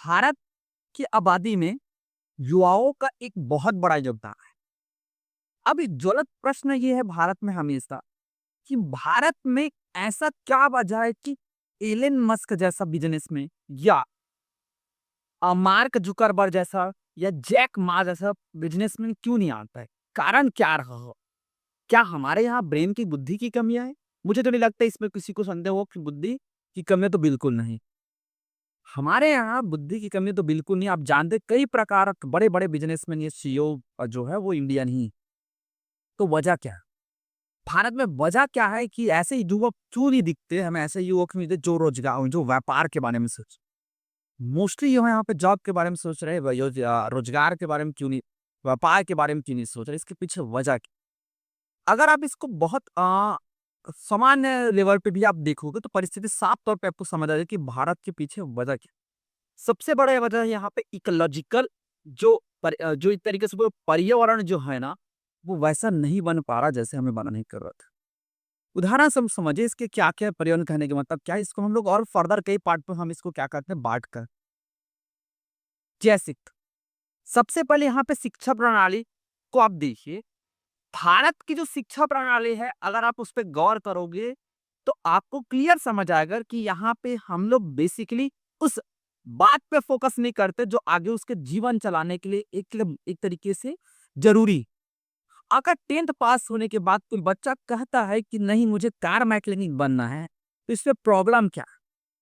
भारत की आबादी में युवाओं का एक बहुत बड़ा योगदान है। अब एक ज्वलंत प्रश्न ये है भारत में हमेशा कि भारत में ऐसा क्या वजह है कि एलन मस्क जैसा बिज़नेसमैन या मार्क जुकरबर्ग जैसा या जैक मा जैसा बिज़नेसमैन क्यों नहीं आता है? कारण क्या रहा हो? क्या हमारे यहाँ ब्रेन की बुद्धि की कमियाँ हैं? मुझे तो नहीं लगता इसमें किसी को संदेह हो कि बुद्धि की कमियाँ तो बिल्कुल नहीं। हमारे यहाँ बुद्धि की कमी तो बिल्कुल नहीं। आप जानते हैं कई प्रकार के बड़े-बड़े बिज़नेसमैन या सीईओ जो है वो इंडियन ही। तो वजह क्या है? भारत में वजह क्या है कि ऐसे युवक क्यों नहीं दिखते? हमें ऐसे युवक मिलते जो रोज़गार जो व्यापार के बारे में सोच मोस्टली जो है यहाँ पे जॉब के बारे में सोच रहे हैं, रोज़गार के बारे में क्यों नहीं, व्यापार के बारे में क्यों नहीं सोच रहे? इसके पीछे वजह क्या? अगर आप इसको बहुत सामान्य लेवल पे भी आप देखोगे तो परिस्थिति साफ तौर पे आपको समझ आ जाएगी कि भारत के पीछे वजह क्या है। सबसे बड़ा वजह यहाँ पे इकोलॉजिकल जो एक तरीके से वो पर्यावरण जो है ना, वो वैसा नहीं बन पा रहा जैसे हमें बनने की ज़रूरत है। उदाहरण से हम समझिए इसके क्या-क्या पर्यावरण कहने का मतलब क्या है, इसको हम लोग और फर्दर कई पार्ट में हम इसको क्या करते हैं बाँट कर। जैसे सबसे पहले यहाँ पे शिक्षा प्रणाली को आप देखिए, भारत की जो शिक्षा प्रणाली है अगर आप उस पे गौर करोगे, तो आपको क्लियर समझ आएगा कि यहाँ पे हम लोग बेसिकली उस बात पे फ़ोकस नहीं करते जो आगे उसके जीवन चलाने के लिए एक तरीके से ज़रूरी। अगर 10th पास होने के बाद कोई बच्चा कहता है कि नहीं मुझे कार मैकेनिक बनना है, तो इसमें प्रॉब्लम क्या है?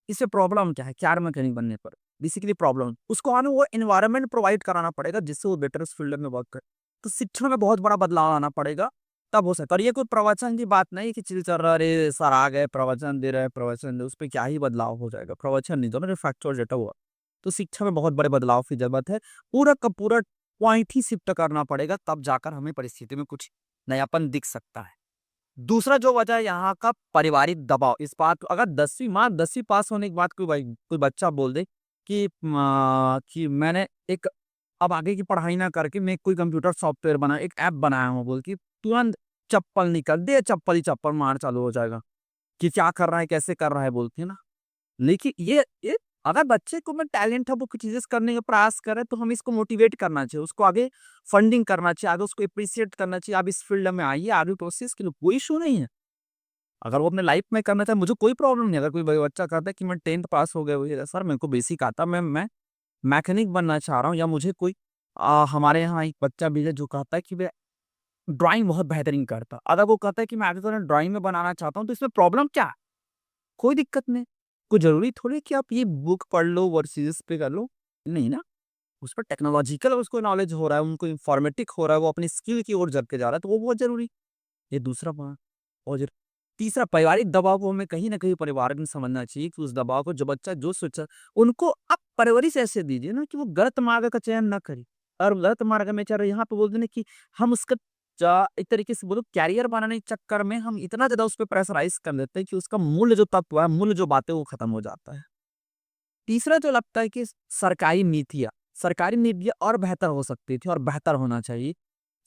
इससे प्रॉब्लम क्या है कार मैकेनिक बनने पर? बेसिकली प्रॉब्लम उसको हमें वो एनवायरनमेंट प्रोवाइड कराना पड़ेगा जिससे वो बेटर उस फील्ड में वर्क करे। तो शिक्षा में बहुत बड़ा बदलाव आना पड़ेगा, तब हो सकता है और ये कोई प्रवचन की बात नहीं कि चिल चल रहा है, अरे सर आ गए प्रवचन दे रहे हैं, प्रवचन दे उसपे क्या ही बदलाव हो जाएगा? प्रवचन नहीं दो ना, जो फैक्चुअल डेटा हुआ। तो शिक्षा में बहुत बड़े बदलाव की ज़रूरत है। पूरा का पूरा पॉइंट ही शिफ्ट करना पड़ेगा, तब जाकर हमें परिस्थिति में कुछ नयापन दिख सकता है। दूसरा जो वजह है यहाँ का पारिवारिक दबाव, इस बात अगर 10वीं पास होने के बाद कोई बच्चा बोल दे कि मैंने एक अब आगे की पढ़ाई ना करके मैं कोई कंप्यूटर सॉफ्टवेयर बना एक ऐप बनाया हूँ बोल के तुरंत चप्पल निकल दे, चप्पल ही चप्पल मार चालू हो जाएगा कि क्या कर रहा है, कैसे कर रहा है बोल के ना। लेकिन ये अगर बच्चे को में टैलेंट है वो कुछ चीज़ें करने का प्रयास करे तो हमें इसको मोटिवेट करना चाहिए, उसको आगे फंडिंग करना चाहिए, आगे उसको एप्रिशिएट करना चाहिए, आप इस फील्ड में आइए, आगे प्रोसेस के लिए कोई इश्यू नहीं है। अगर वो अपने लाइफ में करना चाहे मुझे कोई प्रॉब्लम नहीं है। अगर कोई बच्चा कहता है कि मैं 10th पास हो गया हुई सर मेरे को बेसिक आता मैं मैकेनिक बनना चाह रहा हूँ या मुझे कोई हमारे यहाँ एक बच्चा भी है जो कहता है कि मैं ड्राइंग बहुत बेहतरीन करता। अगर वो कहता है कि मैं आगे तो ड्राइंग में बनाना चाहता हूँ तो इसमें प्रॉब्लम क्या है? कोई दिक्कत नहीं। कोई ज़रूरी थोड़ी है कि आप ये बुक पढ़ लो, वर्सेस पे कर लो। नहीं ना, उस पर टेक्नोलॉजिकल उसको नॉलेज हो रहा है, उनको इन्फॉर्मेटिक हो रहा है, वो अपनी स्किल की ओर बढ़ के जा रहा है, तो वो बहुत ज़रूरी। ये दूसरा पॉइंट और ज तीसरा पारिवारिक दबाव को हमें कहीं न कहीं परिवार में समझना चाहिए कि उस दबाव को जो बच्चा जो सोचा उनको आप परवरिश ऐसे दीजिए ना कि वो गलत मार्ग का चयन ना करे। और गलत मार्ग में चल रहे यहाँ पे बोलते हैं ना कि हम उसका एक तरीके से बोलो करियर बनाने के चक्कर में हम इतना ज़्यादा उस पे प्रेशराइज़ कर देते हैं कि उसका मूल्य जो तत्व है, मूल्य जो बात है वो खत्म हो जाता है। तीसरा जो लगता है कि सरकारी नीतियाँ और बेहतर हो सकती थी और बेहतर होना चाहिए।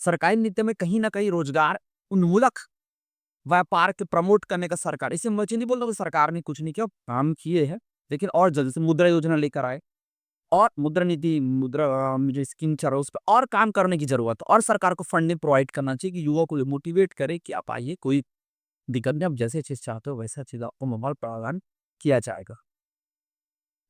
सरकारी नीतियों में कहीं न कहीं रोज़गार उन्मूलक व्यापार के प्रमोट करने का सरकार इसे मैं ये नहीं बोल रहा हूँ कि सरकार ने कुछ नहीं किया, काम किए हैं, लेकिन और जल्दी से मुद्रा योजना लेकर आए और मुद्रा नीति जो स्कीम चल रहा है उस पे और काम करने की ज़रूरत है और सरकार को फंडिंग प्रोवाइड करना चाहिए कि युवाओं को मोटिवेट करे कि आप आइए, कोई दिक्कत नहीं, आप जैसे चीज़ चाहते हो वैसा चीज़ आपको माहौल प्रदान किया जाएगा।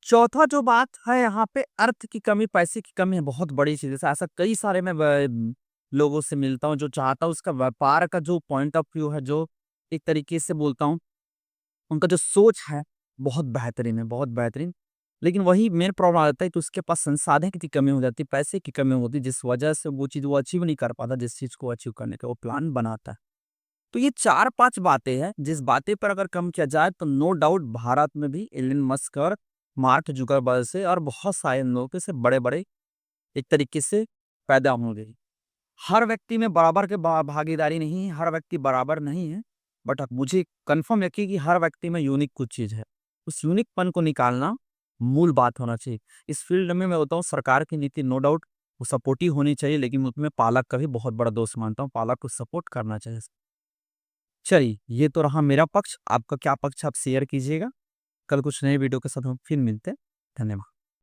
चौथा जो बात है यहाँ पे अर्थ की कमी, पैसे की कमी है, बहुत बड़ी चीज़ है। ऐसा कई सारे मैं लोगों से मिलता हूँ जो चाहता हूँ उसका व्यापार का जो पॉइंट ऑफ व्यू है, जो एक तरीके से बोलता हूँ, उनका जो सोच है बहुत बेहतरीन है, बहुत बेहतरीन। लेकिन वही मेन प्रॉब्लम आ जाता है कि उसके पास संसाधन की कमी हो जाती है, पैसे की कमी होती है, जिस वजह से वो चीज़ वो अचीव नहीं कर पाता, जिस चीज़ को अचीव करने का वो प्लान बनाता है। तो ये 4-5 बातें हैं, जिस बातें पर अगर कम किया जाए तो नो डाउट भारत में भी एलन मस्क और मार्क जुकरबर्ग से और बहुत सारे लोगों से बड़े-बड़े एक तरीके से पैदा होंगे। हर व्यक्ति में बराबर के भागीदारी नहीं है, हर व्यक्ति बराबर नहीं है, बट अब मुझे कन्फर्म यकीन कि हर व्यक्ति में यूनिक कुछ चीज़ है। उस यूनिकपन को निकालना मूल बात होना चाहिए। इस फील्ड में मैं बताऊँ सरकार की नीति नो डाउट वो सपोर्टिव होनी चाहिए, लेकिन उसमें पालक का भी बहुत बड़ा दोष मानता हूँ, पालक को सपोर्ट करना चाहिए। चलिए, ये तो रहा मेरा पक्ष, आपका क्या पक्ष आप शेयर कीजिएगा। कल कुछ नए वीडियो के साथ हम फिर मिलते हैं। धन्यवाद।